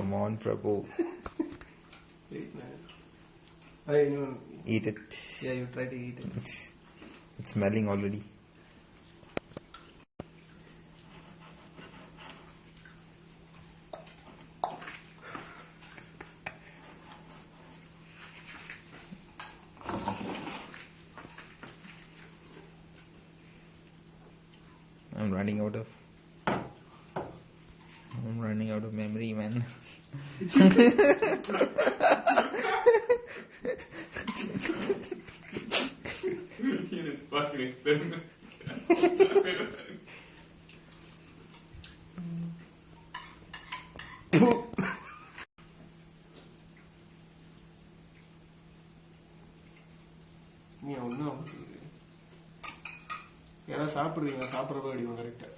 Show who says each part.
Speaker 1: Come on, Prabhu.
Speaker 2: Eat, man.
Speaker 1: Eat it.
Speaker 2: Yeah, you try to eat it.
Speaker 1: It's smelling already. I'm running out of memory, man.
Speaker 3: You're a fucking experiment.
Speaker 2: நீ ஒன்றும் யாராவது சாப்பிட்றீங்க சாப்பிட்றப்ப அடிக்கும் கரெக்டாக